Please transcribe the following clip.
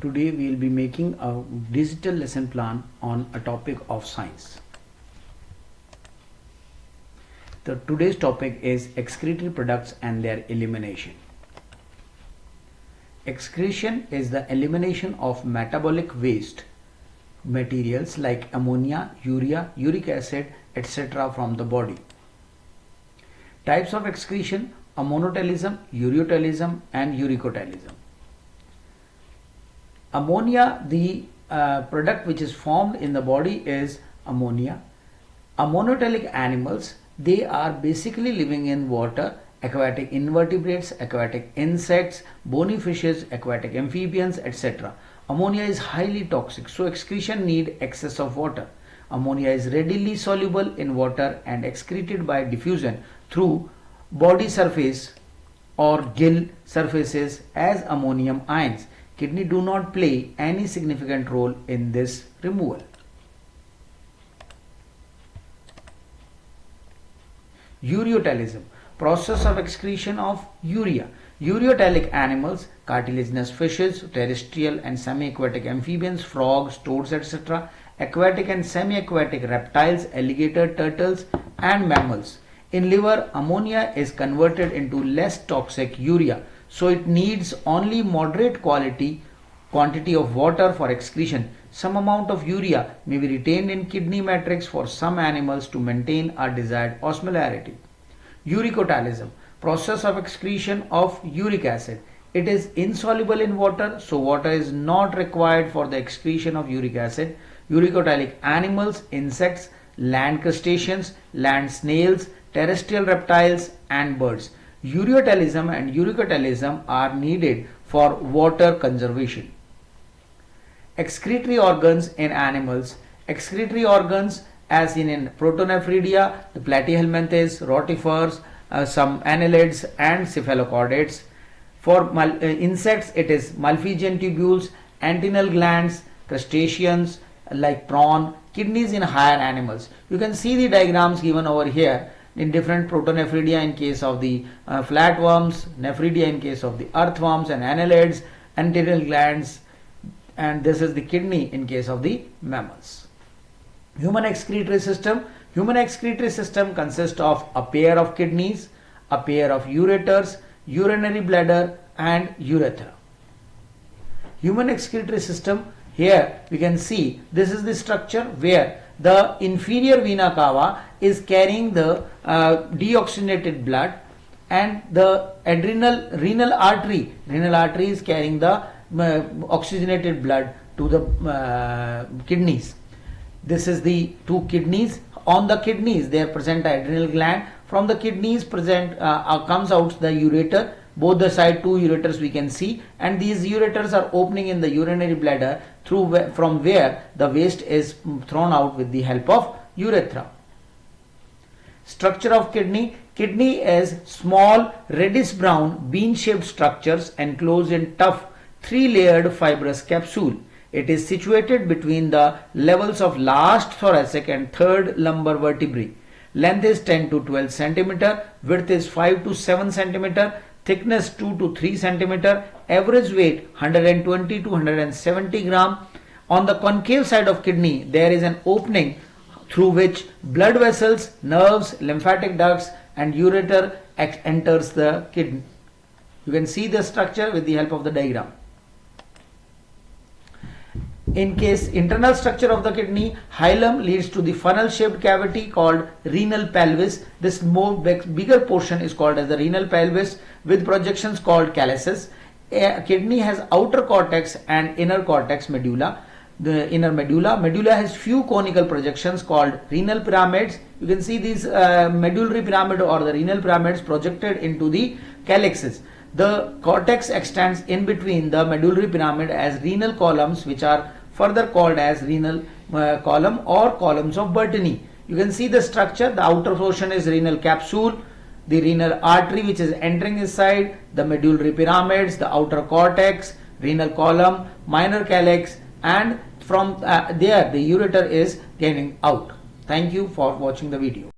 Today we will be making a digital lesson plan on a topic of science. Today's topic is excretory products and their elimination. Excretion is the elimination of metabolic waste materials like ammonia, urea, uric acid, etc. from the body. Types of excretion: ammonotelism, ureotelism and uricotelism. Ammonia, the product which is formed in the body is ammonia. Ammonotelic animals, they are basically living in water: aquatic invertebrates, aquatic insects, bony fishes, aquatic amphibians, etc. Ammonia is highly toxic, so excretion need excess of water. Ammonia is readily soluble in water and excreted by diffusion through body surface or gill surfaces as ammonium ions. Kidney do not play any significant role in this removal. Ureotelism, process of excretion of urea. Ureotelic animals, cartilaginous fishes, terrestrial and semi-aquatic amphibians, frogs, toads, etc., aquatic and semi-aquatic reptiles, alligator, turtles and mammals. In liver, ammonia is converted into less toxic urea, so it needs only moderate quantity of water for excretion. Some amount of urea may be retained in kidney matrix for some animals to maintain a desired osmolarity. Uricotelism, process of excretion of uric acid. It is insoluble in water, so water is not required for the excretion of uric acid. Uricotelic animals, insects, land crustaceans, land snails, terrestrial reptiles and birds. Ureotelism and uricotelism are needed for water conservation. Excretory organs in animals. Excretory organs as in protonephridia, the platyhelminthes, rotifers, some annelids and cephalochordates. For insects, it is Malpighian tubules, antennal glands, crustaceans like prawn, kidneys in higher animals. You can see the diagrams given over here in different protonephridia in case of the flatworms, nephridia in case of the earthworms and annelids, antennal glands, and this is the kidney in case of the mammals. Human excretory system. Human excretory system consists of a pair of kidneys, a pair of ureters, urinary bladder and urethra. Human excretory system, here we can see this is the structure where the inferior vena cava is carrying the deoxygenated blood and the renal artery is carrying the oxygenated blood to the kidneys. This is the two kidneys. On the kidneys there present adrenal gland. From the kidneys comes out the ureter. Both the side two ureters we can see, and these ureters are opening in the urinary bladder from where the waste is thrown out with the help of urethra. Structure of kidney. Kidney is small reddish brown bean shaped structures enclosed in tough 3-layered fibrous capsule. It is situated between the levels of last thoracic and third lumbar vertebrae. Length is 10 to 12 cm, width is 5 to 7 cm, thickness 2 to 3 cm, average weight 120 to 170 gram. On the concave side of kidney there is an opening through which blood vessels, nerves, lymphatic ducts and ureter enters the kidney. You can see the structure with the help of the diagram. In case internal structure of the kidney, hilum leads to the funnel shaped cavity called renal pelvis. This bigger portion is called as the renal pelvis with projections called calyces. A kidney has outer cortex and inner cortex medulla. The inner medulla has few conical projections called renal pyramids. You can see these medullary pyramid or the renal pyramids projected into the calyxes. The cortex extends in between the medullary pyramid as renal columns, which are further called as renal column or columns of Bertini. You can see the structure. The outer portion is renal capsule, the renal artery which is entering inside, the medullary pyramids, the outer cortex, renal column, minor calyx, and from there the ureter is getting out. Thank you for watching the video.